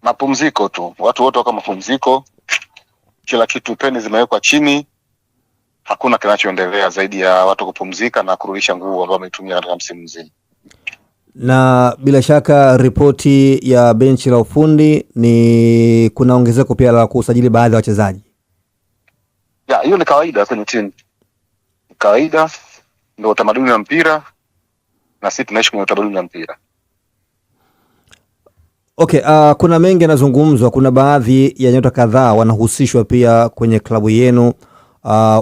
Mapumziko tu, watu wote wako mapumziko, kila kitu peni zimewekwa chini, hakuna kinachoendelea zaidi ya watu kupumzika na kurudisha nguvu ambao wametumia katika msimu mzima. Na bila shaka ripoti ya benchi la ufundi ni kuna ongezeko pia la kusajili baadhi ya wachezaji. Ya, hiyo ni kawaida kwenye timu. Kawaida ndio utamaduni wa mpira na sisi tunaishi kwenye utamaduni wa mpira. Okay, kuna mengi yanazungumzwa, kuna baadhi ya nyota kadhaa wanahusishwa pia kwenye klabu yenu,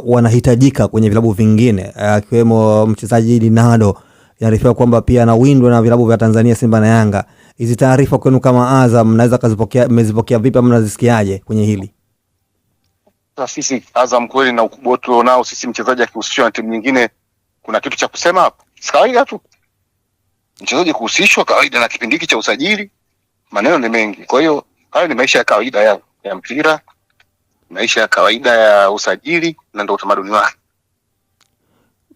wanahitajika kwenye vilabu vingine, akiwemo mchezaji Dinado. Inaarifiwa kwamba pia anawindwa na vilabu vya Tanzania Simba na Yanga. Hizi taarifa kwenu kama Azam mnaweza kuzipokea, mmezipokea vipi ama mnazisikiaje kwenye hili? Sisi Azam kweli na ukubwa tulionao sisi, mchezaji akihusishwa na timu nyingine kuna kitu cha kusema hapo? Si kawaida tu. Mchezaji kuhusishwa kawaida, na kipindi hiki cha usajili maneno ni mengi. Kwa hiyo hayo ni maisha ya kawaida ya mpira, maisha ya kawaida ya usajili na ndio utamaduni wake.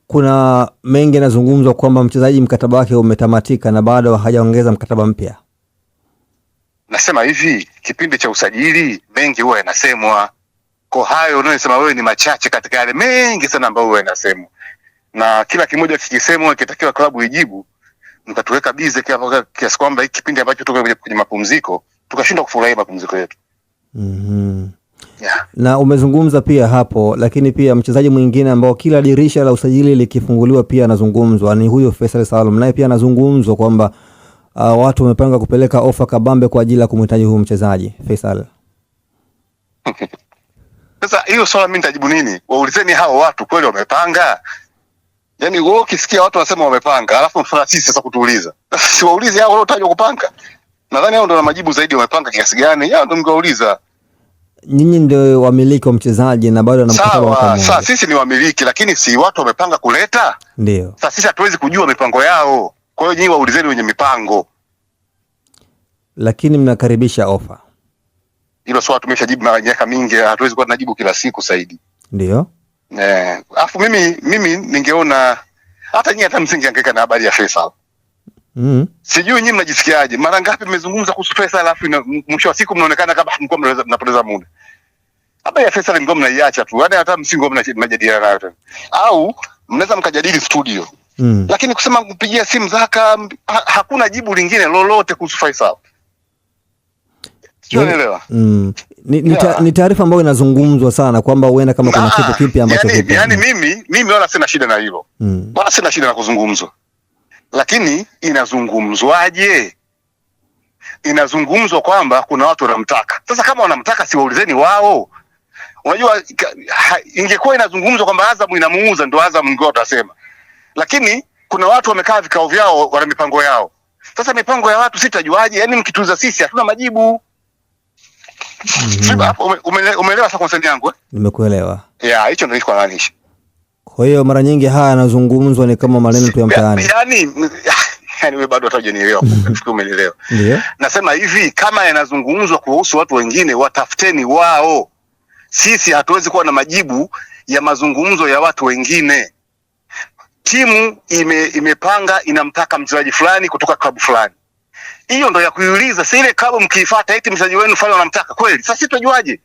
Kuna mengi yanazungumzwa kwamba mchezaji mkataba wake umetamatika na bado hajaongeza mkataba mpya. Nasema hivi, kipindi cha usajili mengi huwa yanasemwa. Kwa hayo unayosema wewe ni machache katika yale mengi sana ambayo huwa yanasemwa. Na kila kimoja kikisemwa kitakiwa klabu ijibu, mtatuweka bize kiasi kwamba hiki kipindi ambacho tuko kwenye mapumziko tukashindwa kufurahia mapumziko yetu. Yeah. Na umezungumza pia hapo, lakini pia mchezaji mwingine ambao kila dirisha la usajili likifunguliwa pia anazungumzwa ni huyo Faisal Salum, naye pia anazungumzwa kwamba watu wamepanga kupeleka ofa kabambe kwa ajili ya kumhitaji huyu mchezaji Faisal. Sasa hiyo swala mimi nitajibu nini? Waulizeni hao watu kweli wamepanga? Yaani wewe ukisikia watu wanasema wamepanga, alafu mfano sisi sasa kutuuliza. Si waulize hao waliotajwa kupanga. Nadhani hao ndio na majibu zaidi, wamepanga kiasi gani? Hao ndio mngeuliza. Nyinyi ndio wamiliki wa mchezaji na bado ana mkataba wa pamoja. Sawa, sisi ni wamiliki, lakini si watu wamepanga kuleta? Ndio. Sasa sisi hatuwezi kujua mipango yao. Kwa hiyo nyinyi waulizeni wenye mipango. Lakini mnakaribisha ofa. Hilo swali tumeshajibu mara miaka mingi, hatuwezi kuwa tunajibu kila siku zaidi. Ndio. Alafu mimi ningeona hata nyinyi hata msingehangaika na habari ya Faisal. Sijui nyinyi mnajisikiaje? Mara ngapi mmezungumza kuhusu Faisal alafu mwisho wa siku mnaonekana kama mko mnapoteza muda. Habari ya Faisal mngoma mnaiacha tu. Yaani hata msingoma mnajadiliana nayo tena. Au mnaweza mkajadili studio. Lakini kusema kupigia simu Zaka hakuna jibu lingine lolote kuhusu Faisal. Unaelewa? Ni taarifa ambayo inazungumzwa sana kwamba huenda kama kuna kitu kipi ambacho kipo. Yaani mimi wala sina shida na hilo. Wala sina shida na kuzungumzwa. Lakini inazungumzwaje? Inazungumzwa kwamba kuna watu wanamtaka. Sasa kama wanamtaka si waulizeni wao. Unajua ingekuwa inazungumzwa kwamba Azam inamuuza ndio Azam ngao utasema. Lakini kuna watu wamekaa vikao vyao wana mipango yao. Sasa mipango ya watu sitajuaje? Yaani mkituuza sisi hatuna majibu. Umeelewa sasa concern yangu? Nimekuelewa. Hicho ndio nilikuwa maanisha. Kwa hiyo mara nyingi haya yanazungumzwa ni kama maneno tu ya mtaani. Yaani wewe bado hujanielewa. Nafikiri umeelewa. Ndio. Nasema hivi, kama yanazungumzwa kuhusu watu wengine watafuteni wao. Sisi hatuwezi kuwa na majibu ya mazungumzo ya watu wengine. Timu imepanga inamtaka mchezaji fulani kutoka klabu fulani. Hiyo ndo ya kuiuliza. Sasa ile klabu mkiifuata eti mchezaji wenu fulani wanamtaka kweli. Sasa sisi tujuaje?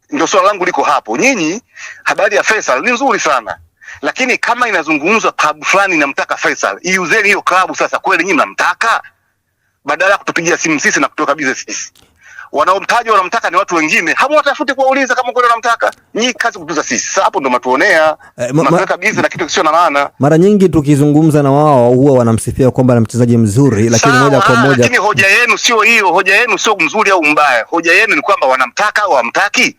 Ndio swali langu liko hapo. Nyinyi habari ya Faisal ni nzuri sana. Lakini kama inazungumzwa klabu fulani inamtaka Faisal, iuzeni hiyo klabu sasa kweli nyinyi mnamtaka? Badala ya kutupigia simu sisi na kutoka bize sisi. Wanaomtaja wanamtaka ni watu wengine. Hapo watafute kuwauliza kama kweli wanamtaka. Nyinyi kazi kutuza sisi. Sasa hapo ndo matuonea. Mnaweka bize na kitu kisio na maana. Mara nyingi tukizungumza na wao huwa wanamsifia kwamba ni mchezaji mzuri, lakini moja kwa moja. Lakini hoja yenu sio hiyo. Hoja yenu sio mzuri au mbaya. Hoja yenu ni kwamba wanamtaka au hawamtaki.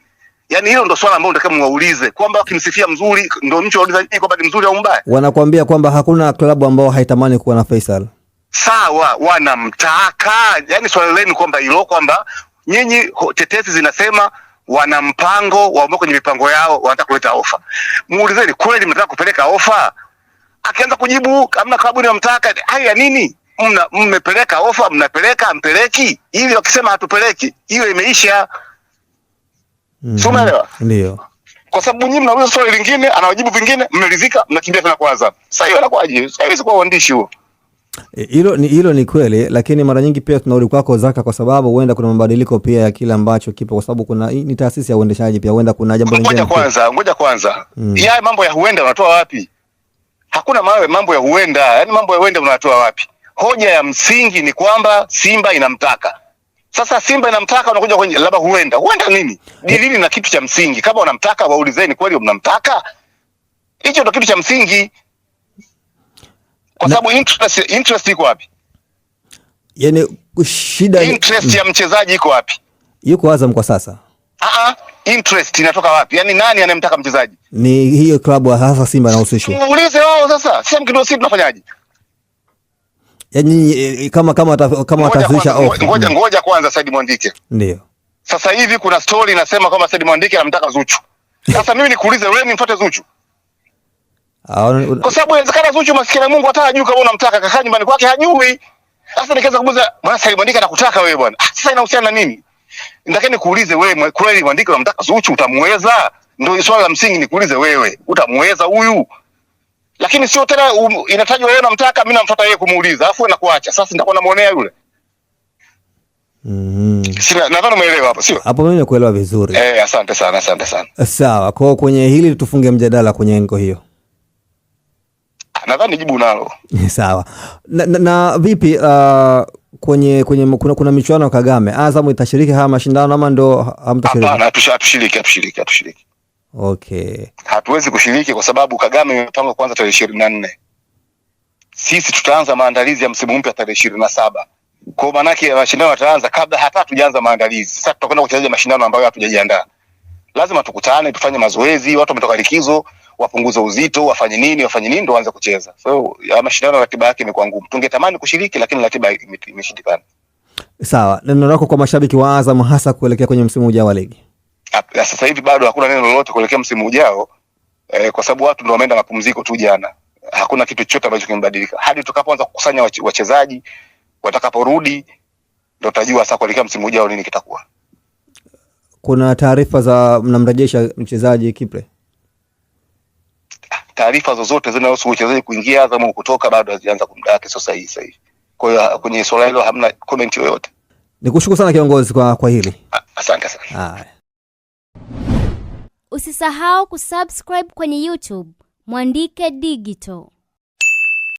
Yaani hilo ndo swala ambalo nataka mwaulize. Kwamba wakimsifia mzuri ndio mtu auliza nini kwamba ni mzuri au mbaya. Wanakuambia kwamba hakuna klabu ambao haitamani kuwa na Faisal. Sawa, wanamtaka. Yaani swali lenu kwamba hilo kwamba nyinyi tetesi zinasema wana mpango, wao kwenye mipango yao wanataka kuleta ofa. Muulizeni kweli mnataka kupeleka ofa? Akianza kujibu hamna klabu inamtaka, haya nini? Mmepeleka ofa, mnapeleka mpeleki? Ili wakisema hatupeleki, hiyo imeisha. Sio umeelewa? Ndio. Kwa sababu nyinyi mnauliza swali lingine, anawajibu vingine, mmeridhika, mnakimbia tena kwa Azam. Sasa hiyo inakuwaje? Haiwezi kuwa uandishi huo. Hilo ni kweli, lakini mara nyingi pia tunarudi kwako Zaka, kwa sababu huenda kuna mabadiliko pia ya kile ambacho kipo, kwa sababu ni taasisi ya uendeshaji pia, huenda kuna jambo lingine. Ngoja kwanza. Ya mambo ya huenda unatoa wapi? Hakuna mambo ya huenda. Yaani mambo ya huenda unatoa wapi? Hoja ya msingi ni kwamba Simba inamtaka. Sasa Simba inamtaka, unakuja kwenye labda huenda. Huenda nini? Dilini na kitu cha msingi. Kama unamtaka waulizeni kweli mnamtaka? Hicho ndio kitu cha msingi. Kwa sababu interest iko wapi? Yaani shida interest ya mchezaji iko wapi? Yuko Azam kwa sasa. Interest inatoka wapi? Yaani nani anemtaka mchezaji? Ni hiyo klabu hasa Simba inahusishwa. Muulize wao sasa. Sasa mkido sisi tunafanyaje? Yaani kama atafisha ngoja kwanza Said Mwandike. Ndio. Sasa hivi kuna story inasema kama Said Mwandike anamtaka Zuchu. Sasa mimi nikuulize wewe nimfuate Zuchu? Kwa sababu inawezekana Zuchu maskini Mungu hata hajui kama unamtaka, kakaa nyumbani kwake hajui. Sasa nikaanza kumuuliza, "Bwana Said Mwandike anakutaka wewe bwana." Sasa inahusiana na nini? Nataka nikuulize wewe, kweli Mwandike unamtaka Zuchu, utamweza? Ndio swali la msingi nikuulize wewe, utamweza huyu? Lakini sio tena inatajwa wewe unamtaka, mimi namfuata yeye kumuuliza, alafu nakuacha. Sasa nitakuwa namuonea yule. Sina, nadhani umeelewa hapo, sio? Hapo mimi nakuelewa vizuri. Asante sana. Sawa, kwa kwenye hili tufunge mjadala kwenye engo hiyo. Nadhani jibu nalo. Sawa. Na vipi kuna michuano ya Kagame, Azam itashiriki haya mashindano ama ndo hamtashiriki? Hapana, hatushiriki. Okay. Hatuwezi kushiriki kwa sababu Kagame imepangwa kwanza tarehe 24. Sisi tutaanza maandalizi ya msimu mpya tarehe 27. Kwa maana yake mashindano yataanza kabla hata hatujaanza maandalizi. Sasa tutakwenda kucheza mashindano ambayo hatujajiandaa. Lazima tukutane, tufanye mazoezi, watu wametoka likizo, wapunguze uzito, wafanye nini ndio waanze kucheza. So ya mashindano ratiba yake imekuwa ngumu. Tungetamani kushiriki lakini ratiba imeshindikana. Sawa. Neno lako kwa mashabiki wa Azam hasa kuelekea kwenye msimu ujao wa ligi? Sasa hivi bado hakuna neno lolote kuelekea msimu ujao, kwa sababu watu ndio wameenda mapumziko tu jana. Hakuna kitu chochote ambacho kimebadilika. Hadi tutakapoanza kukusanya wachezaji, watakaporudi ndio tutajua sasa kuelekea msimu ujao nini kitakuwa. Kuna taarifa za mnamrejesha mchezaji Kipre? Taarifa zozote zinazohusu mchezaji kuingia Azam au kutoka bado hazianza kumda yake sasa hivi. Kwa hiyo kwenye swala hilo hamna comment yoyote. Nikushukuru sana kiongozi kwa hili. Asante sana. Usisahau kusubscribe kwenye YouTube Mwandike Digital.